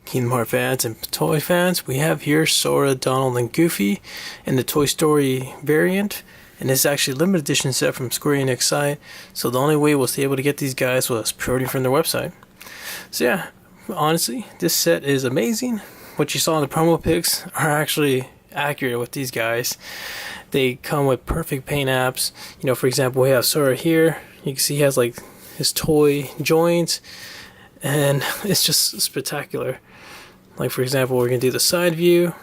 Kingdom Hearts fans and toy fans, we have here Sora, Donald, and Goofy in the Toy Story variant, and it's actually a limited edition set from Square Enix site, so the only way we'll be able to get these guys was purely from their website. So yeah, honestly, this set is amazing. What you saw in the promo pics are actually accurate with these guys. They come with perfect paint apps. You know, for example, we have Sora here. You can see he has like his toy joints, and it's just spectacular. Like for example, we're going to do the side view,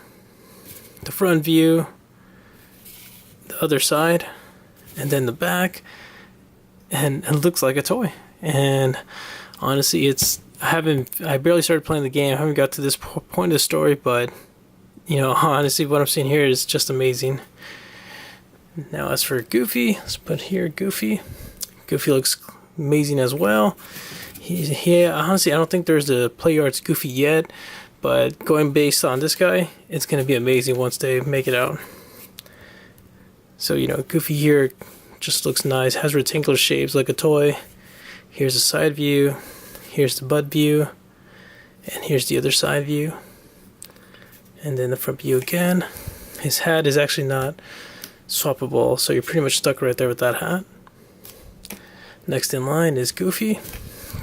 the front view, the other side, and then the back, and it looks like a toy. And honestly, I barely started playing the game. I haven't got to this point of the story, but you know, honestly, what I'm seeing here is just amazing. Now as for Goofy, let's put here Goofy. Goofy looks amazing as well. Honestly, I don't think there's the Play Arts Goofy yet, but going based on this guy, it's going to be amazing once they make it out. So, you know, Goofy here just looks nice, has rectangular shapes like a toy. Here's the side view, here's the butt view, and here's the other side view. And then the front view again. His hat is actually not swappable, so you're pretty much stuck right there with that hat. Next in line is Goofy.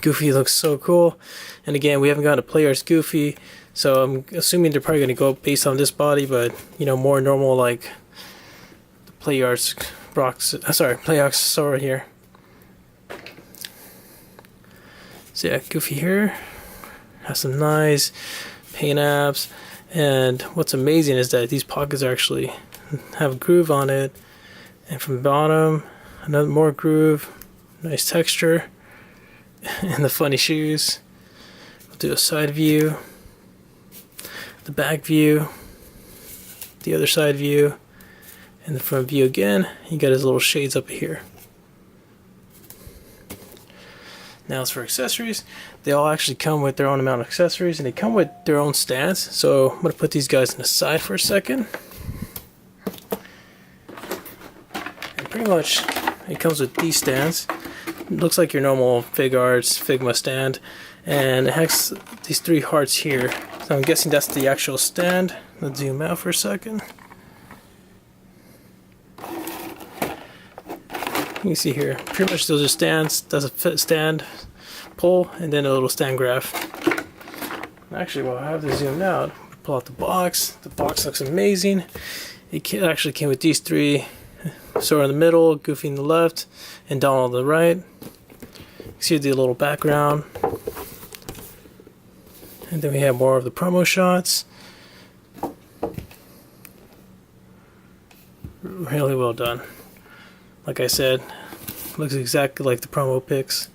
Goofy looks so cool. And again, we haven't gotten a Play Arts Goofy, so I'm assuming they're probably going to go based on this body, but you know, more normal like the Play Arts Play Arts Sora here. So yeah, Goofy here has some nice paint apps, and what's amazing is that these pockets actually have a groove on it, and from the bottom, another more groove, nice texture, and the funny shoes. We'll do a side view, the back view, the other side view, and the front view again. You got his little shades up here. Now as for accessories, they all actually come with their own amount of accessories, and they come with their own stands. So I'm going to put these guys in the side for a second. And pretty much it comes with these stands. It looks like your normal Figma stand, and it has these three hearts here. So I'm guessing that's the actual stand. Let's zoom out for a second. You can see here, pretty much those are stands. That's a stand pull, and then a little stand graph. Actually, while I have this zoomed out, pull out the box. The box looks amazing. It actually came with these three: Sora in the middle, Goofy in the left, and Donald on the right. You see the little background. And then we have more of the promo shots. Really well done. Like I said, looks exactly like the promo pics.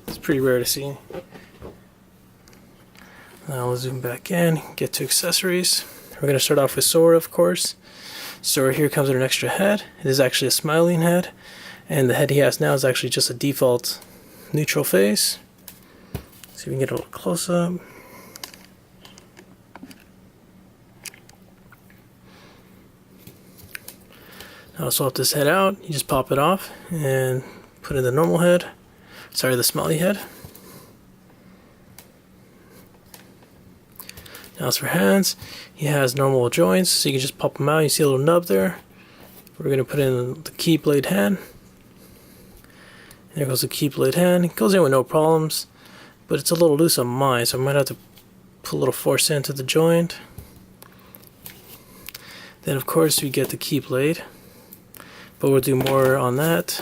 It's pretty rare to see. Now we'll zoom back in, get to accessories. We're going to start off with Sora, of course. Sora here comes with an extra head. It is actually a smiling head, and the head he has now is actually just a default neutral face. See if we can get a little close up. Now to swap this head out, you just pop it off and put in the normal head. Sorry, the smiley head. Now as for hands, he has normal joints, so you can just pop them out. You see a little nub there. We're going to put in the Keyblade hand. There goes the Keyblade hand. It goes in with no problems, but it's a little loose on mine, so I might have to put a little force into the joint. Then of course we get the Keyblade, but we'll do more on that.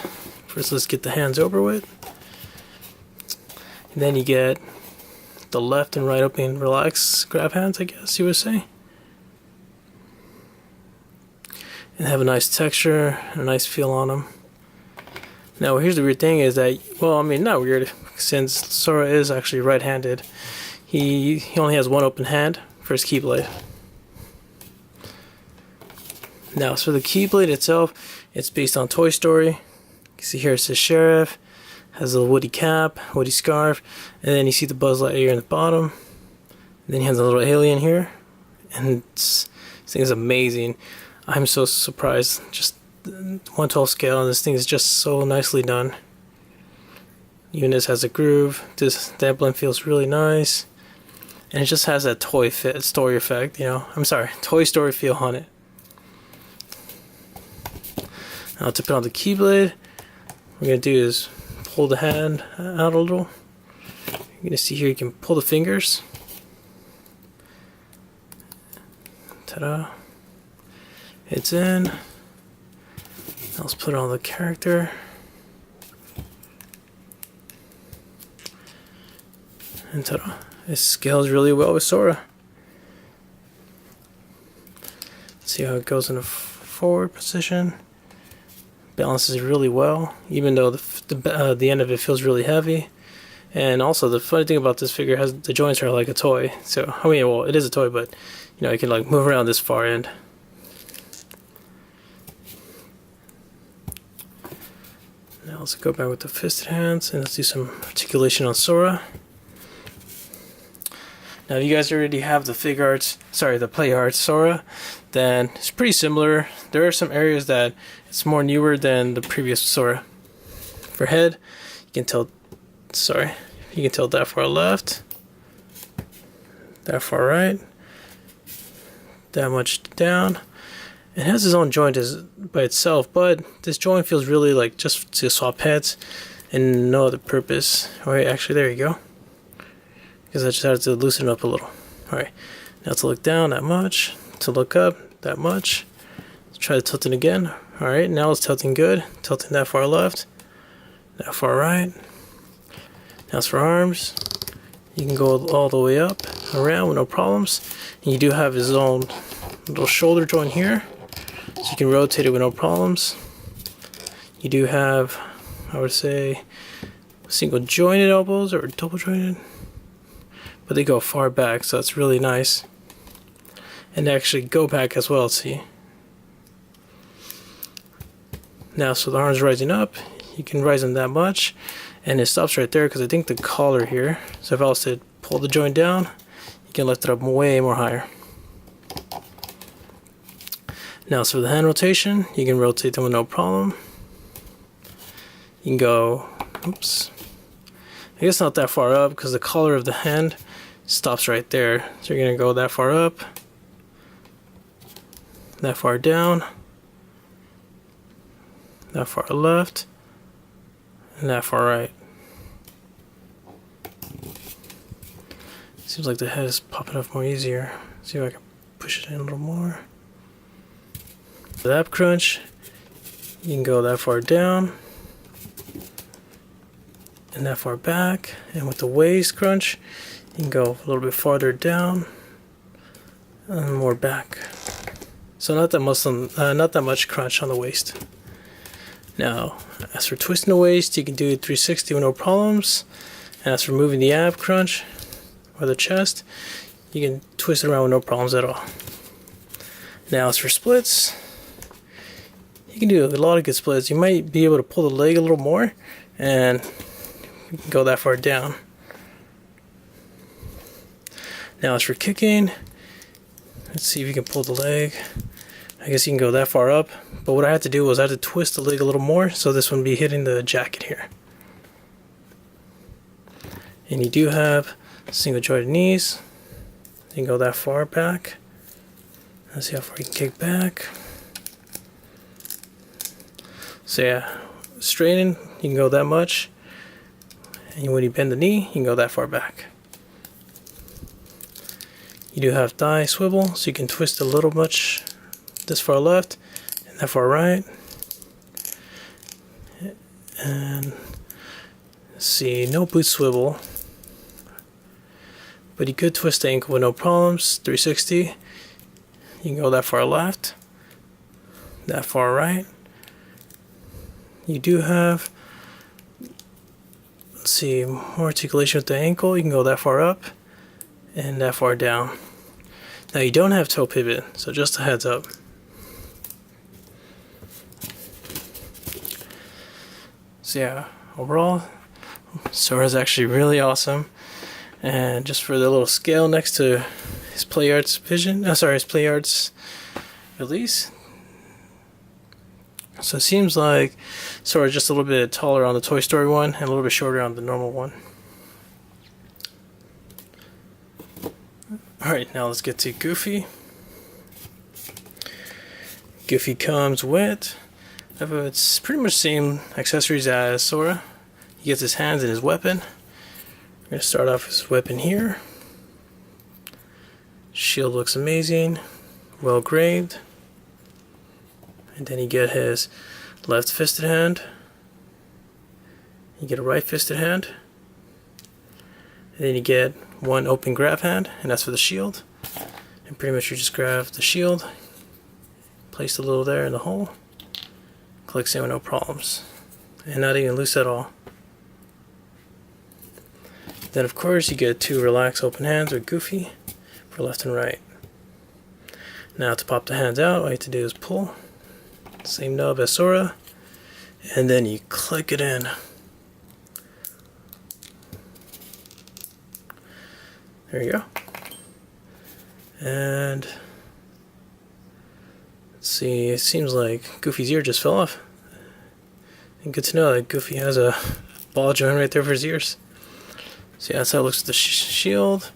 First, let's get the hands over with. And then you get the left and right open relax grab hands, I guess you would say. And have a nice texture and a nice feel on them. Now here's the weird thing is that, well, I mean, not weird, since Sora is actually right-handed. He only has one open hand for his Keyblade. Now, so the Keyblade itself, it's based on Toy Story. You can see here it says Sheriff, has a Woody cap, Woody scarf, and then you see the Buzz Lightyear in the bottom. And then he has a little alien here, and this thing is amazing. I'm so surprised. Just 1/12 scale, and this thing is just so nicely done. Even this has a groove. The emblem feels really nice. And it just has that Toy Story effect, you know. I'm sorry, Toy Story feel on it. Now to put on the Keyblade, what we're going to do is pull the hand out a little. You're going to see here you can pull the fingers. Ta-da. It's in. Now let's put it on the character. And ta-da. It scales really well with Sora. See how it goes in a forward position. Balances really well, even though the end of it feels really heavy. And also the funny thing about this figure has the joints are like a toy. So I mean, well, it is a toy, but you know, you can like move around this far end. Now let's go back with the fisted hands and let's do some articulation on Sora. Now if you guys already have the the play arts Sora, then it's pretty similar. There are some areas that it's more newer than the previous Sora. For head, you can tell that far left, that far right, that much down. It has its own joint by itself, but this joint feels really like just to swap heads and no other purpose. Alright, actually there you go. Because I just had to loosen it up a little. Alright, now to look down that much, to look up that much. Let's try to tilt it again. Alright, now it's tilting good. Tilting that far left, that far right. Now it's for arms. You can go all the way up, around with no problems. And you do have his own little shoulder joint here, so you can rotate it with no problems. You do have, I would say, single jointed elbows or double jointed, but they go far back, so it's really nice. And they actually go back as well, see? Now, so the arm's rising up, you can rise them that much, and it stops right there because I think the collar here, so if I was to pull the joint down, you can lift it up way more higher. Now, so for the hand rotation, you can rotate them with no problem. You can go, oops, I guess not that far up because the collar of the hand stops right there. So you're going to go that far up, that far down, that far left, and that far right. Seems like the head is popping up more easier. See if I can push it in a little more. For the ab crunch, you can go that far down and that far back. And with the waist crunch, you can go a little bit farther down and more back. So not that much crunch on the waist. Now, as for twisting the waist, you can do 360 with no problems. And as for moving the ab crunch or the chest, you can twist it around with no problems at all. Now, as for splits, you can do a lot of good splits. You might be able to pull the leg a little more, and you can go that far down. Now, as for kicking, let's see if you can pull the leg. I guess you can go that far up, but what I had to do was I had to twist the leg a little more so this wouldn't be hitting the jacket here. And you do have single jointed knees. You can go that far back. Let's see how far you can kick back. So yeah, straighten, you can go that much. And when you bend the knee, you can go that far back. You do have thigh swivel, so you can twist a little much this far left and that far right. And let's see, no boot swivel, but you could twist the ankle with no problems. 360. You can go that far left, that far right. You do have, let's see, more articulation with the ankle. You can go that far up and that far down. Now you don't have toe pivot, so just a heads up. So yeah, overall, Sora's actually really awesome. And just for the little scale next to his Play Arts release, So it seems like Sora's just a little bit taller on the Toy Story one and a little bit shorter on the normal one. Alright, now let's get to Goofy. Goofy comes with, it's pretty much the same accessories as Sora. He gets his hands and his weapon. We're going to start off with his weapon here. Shield looks amazing, well graved. And then you get his left fisted hand. You get a right fisted hand. And then you get one open grab hand, and that's for the shield. And pretty much you just grab the shield, place a little there in the hole, clicks in with no problems, and not even loose at all. Then of course you get two relaxed open hands with Goofy for left and right. Now to pop the hands out, all you have to do is pull, same nub as Sora, and then you click it in. There you go. And let's see, it seems like Goofy's ear just fell off. And good to know that Goofy has a ball joint right there for his ears. So yeah, that's how it looks with the shield.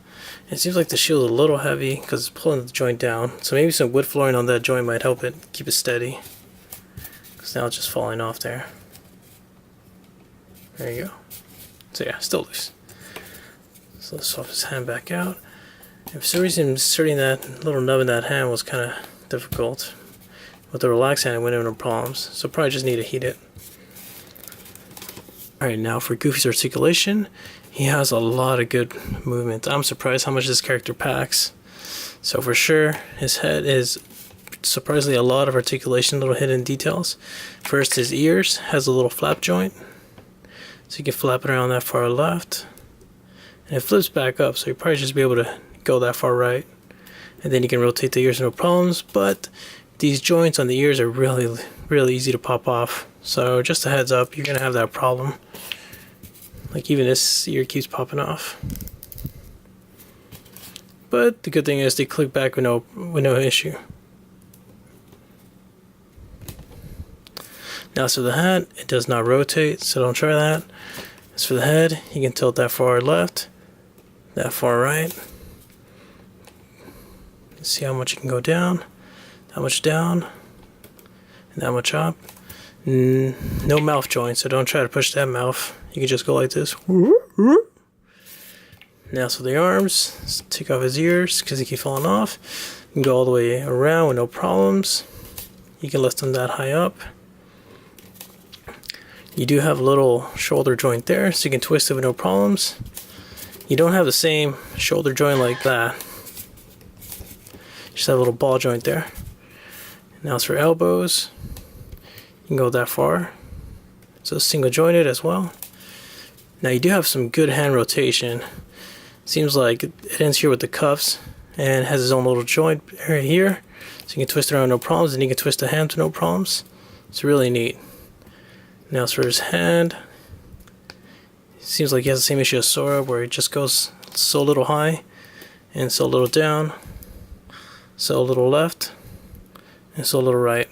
It seems like the shield is a little heavy because it's pulling the joint down. So maybe some wood flooring on that joint might help it keep it steady. Because now it's just falling off there. There you go. So yeah, still loose. So let's swap his hand back out. And for some reason, inserting that little nub in that hand was kind of difficult. With the relaxed hand, it went into no problems. So probably just need to heat it. Alright, now for Goofy's articulation, he has a lot of good movement. I'm surprised how much this character packs. So for sure, his head is surprisingly a lot of articulation, little hidden details. First, his ears has a little flap joint. So you can flap it around that far left. And it flips back up, so you probably just be able to go that far right. And then you can rotate the ears no problems, but these joints on the ears are really easy to pop off. So just a heads up, you're going to have that problem. Like even this ear keeps popping off. But the good thing is they click back with no issue. Now as for the hat, it does not rotate, so don't try that. As for the head, you can tilt that far left, that far right. See how much you can go down, that much down, and that much up. No mouth joint, so don't try to push that mouth. You can just go like this. Now for the arms, let's take off his ears because he keeps falling off. You can go all the way around with no problems. You can lift them that high up. You do have a little shoulder joint there, so you can twist it with no problems. You don't have the same shoulder joint like that. Just have a little ball joint there. Now as for elbows, you can go that far. So single jointed as well. Now you do have some good hand rotation. Seems like it ends here with the cuffs and has its own little joint area here. So you can twist it around no problems, and you can twist the hand with no problems. It's really neat. Now as for his hand, seems like he has the same issue as Sora, where it just goes so little high and so little down, so little left and so little right.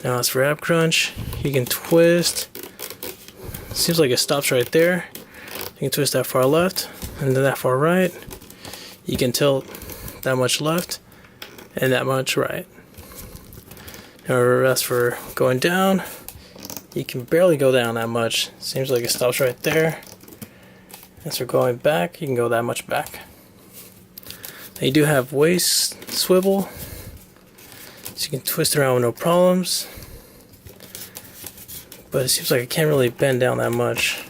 Now as for ab crunch, you can twist. Seems like it stops right there. You can twist that far left and then that far right. You can tilt that much left and that much right. Now as for going down, you can barely go down that much. Seems like it stops right there. As for going back, you can go that much back. Now you do have waist swivel, so you can twist around with no problems. But it seems like I can't really bend down that much.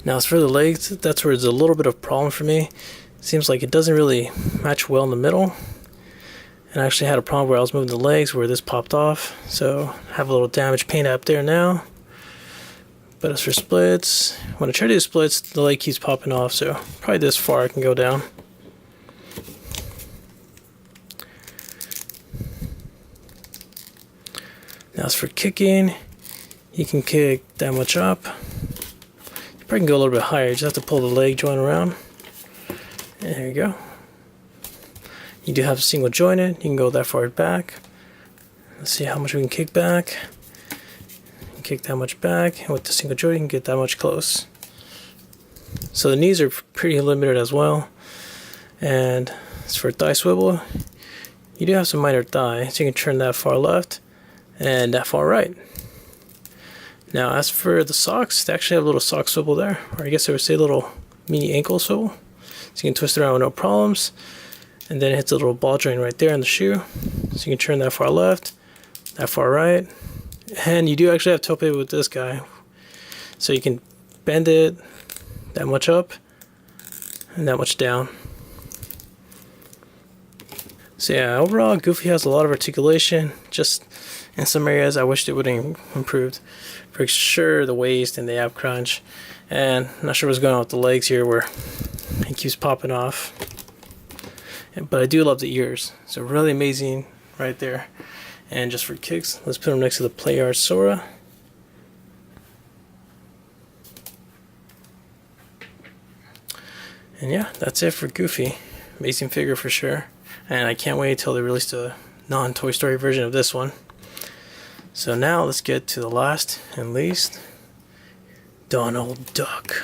Now as for the legs, that's where it's a little bit of a problem for me. Seems like it doesn't really match well in the middle. And I actually had a problem where I was moving the legs where this popped off. So I have a little damaged paint up there now. But as for splits, when I try to do splits, the leg keeps popping off. So probably this far I can go down. Now as for kicking, you can kick that much up. You probably can go a little bit higher. You just have to pull the leg joint around. There you go. You do have a single jointed. You can go that far back. Let's see how much we can kick back. Kick that much back, and with the single joint you can get that much close. So the knees are pretty limited as well. And as for thigh swivel, you do have some minor thigh, so you can turn that far left and that far right. Now as for the socks, they actually have a little sock swivel there, or I guess I would say a little mini ankle swivel. So you can twist it around with no problems. And then it hits a little ball joint right there in the shoe. So you can turn that far left, that far right. And you do actually have toe pivot with this guy. So you can bend it that much up and that much down. So yeah, overall Goofy has a lot of articulation. Just in some areas I wished it would have improved. For sure the waist and the ab crunch. And I'm not sure what's going on with the legs here where he keeps popping off. But I do love the ears. So really amazing right there. And just for kicks, let's put him next to the Play Art Sora. And yeah, that's it for Goofy. Amazing figure for sure. And I can't wait till they release a non-Toy Story version of this one. So now let's get to the last and least, Donald Duck.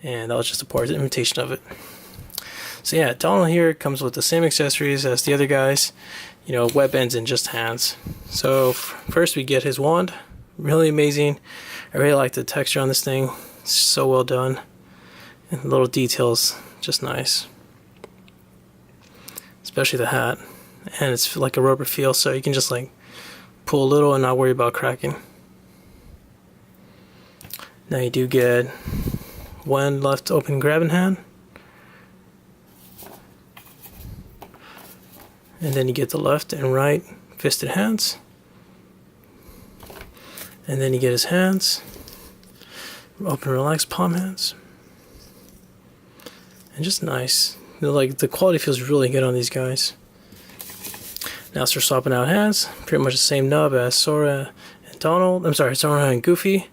And that was just a poor imitation of it. So yeah, Donald here comes with the same accessories as the other guys, you know, weapons and just hands. So first we get his wand, really amazing. I really like the texture on this thing, it's so well done. And the little details, just nice. Especially the hat. And it's like a rubber feel, so you can just like pull a little and not worry about cracking. Now you do get one left open grabbing hand. And then you get the left and right fisted hands. And then you get his hands. Open and relaxed palm hands. And just nice. Like the quality feels really good on these guys. Now as for swapping out hands, pretty much the same nub as Sora and Donald. I'm sorry, Sora and Goofy.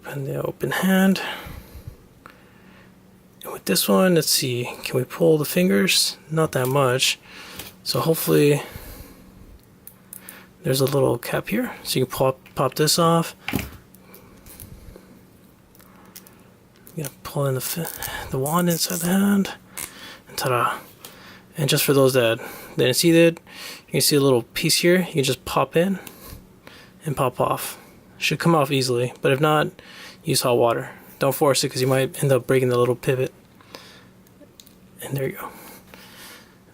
Put the open hand. With this one, let's see, can we pull the fingers? Not that much. So hopefully there's a little cap here. So you can pop this off. You're gonna pull in the wand inside the hand. And ta-da. And just for those that didn't see that, you can see a little piece here. You can just pop in and pop off. Should come off easily, but if not, use hot water. Don't force it because you might end up breaking the little pivot. And there you go.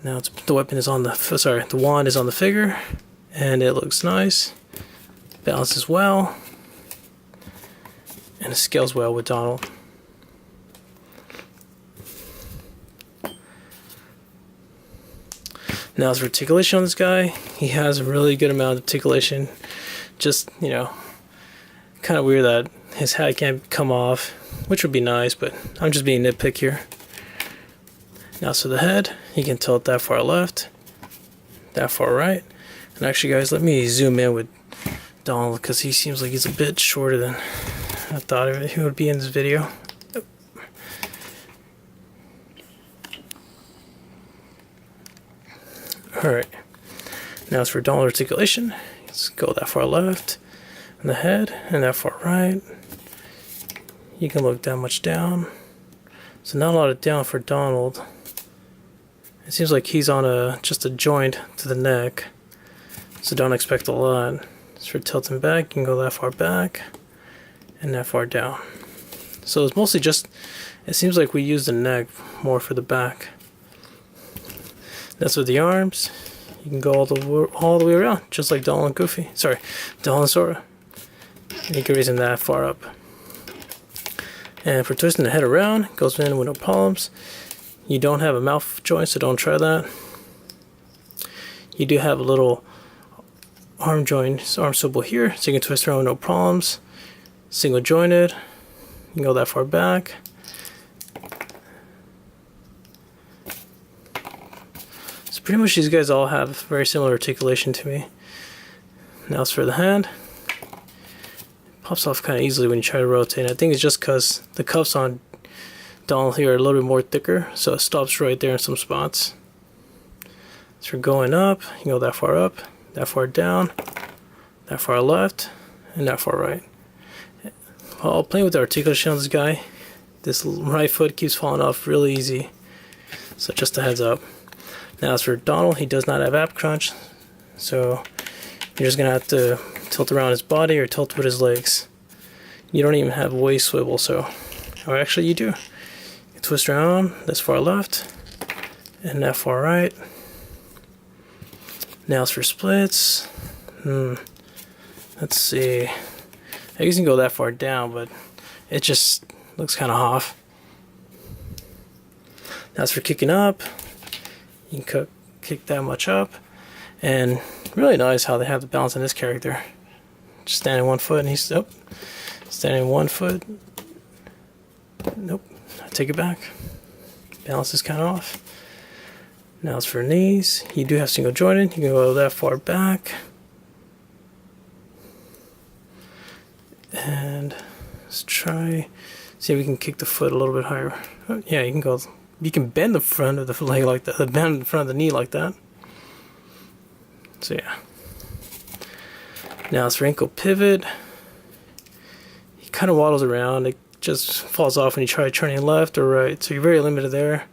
Now the weapon is on the wand is on the figure, and it looks nice. Balances well, and it scales well with Donald. Now as for articulation on this guy, he has a really good amount of articulation. Just, you know, kind of weird that his hat can't come off, which would be nice, but I'm just being nitpick here. Now so the head, you can tilt that far left, that far right. And actually guys, let me zoom in with Donald because he seems like he's a bit shorter than I thought he would be in this video. Alright, now as for Donald articulation, let's go that far left on the head and that far right. You can look that much down. So not a lot of down for Donald. It seems like he's on just a joint to the neck, so don't expect a lot. As for tilting back, you can go that far back and that far down. So it's mostly just, it seems like we use the neck more for the back. That's with the arms. You can go all the way around, just like Donald and Goofy. Sorry, Donald and Sora. And you can raise them that far up. And for twisting the head around, goes in with no problems. You don't have a mouth joint, so don't try that. You do have a little arm joint, arm swivel here, so you can twist around with no problems. Single jointed. You can go that far back. So pretty much these guys all have very similar articulation to me. Now as for the hand, pops off kind of easily when you try to rotate. I think it's just because the cuffs on Donald here are a little bit more thicker, so it stops right there in some spots. So we're going up, you can go that far up, that far down, that far left, and that far right. While playing with the articulation on this guy, this right foot keeps falling off really easy. So just a heads up. Now as for Donald, he does not have ab crunch, so you're just gonna have to tilt around his body or tilt with his legs. You don't even have waist swivel, so, or actually you do. You twist around this far left and that far right. Now as for splits, let's see. I guess you can go that far down, but it just looks kind of off. Now as for kicking up, you can kick that much up, and really nice how they have the balance on this character. Just standing 1 foot, and he's standing 1 foot. Nope, I take it back. Balance is kind of off. Now as for knees, you do have single jointed. You can go that far back, and let's try see if we can kick the foot a little bit higher. Oh, yeah, you can go. You can bend the front of the leg like that, bend the front of the knee like that. So yeah. Now as for ankle pivot, he kind of waddles around. It just falls off when you try turning left or right. So you're very limited there.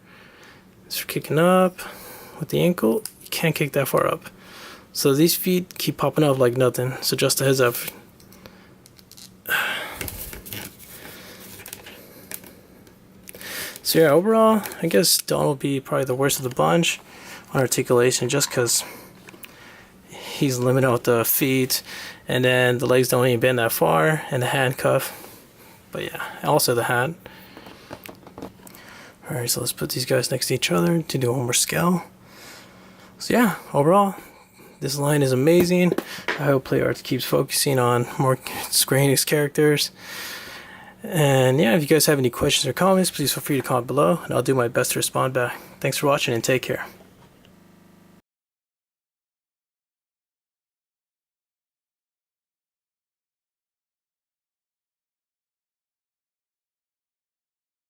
As for kicking up with the ankle, you can't kick that far up. So these feet keep popping up like nothing. So just a heads up. So yeah, overall, I guess Donald will be probably the worst of the bunch on articulation, just because he's limited with the feet, and then the legs don't even bend that far, and the handcuff. But yeah, also the hat. Alright, so let's put these guys next to each other to do one more scale. So yeah, overall, this line is amazing. I hope PlayArt keeps focusing on more Square Enix characters. And yeah, if you guys have any questions or comments, please feel free to comment below, and I'll do my best to respond back. Thanks for watching, and take care.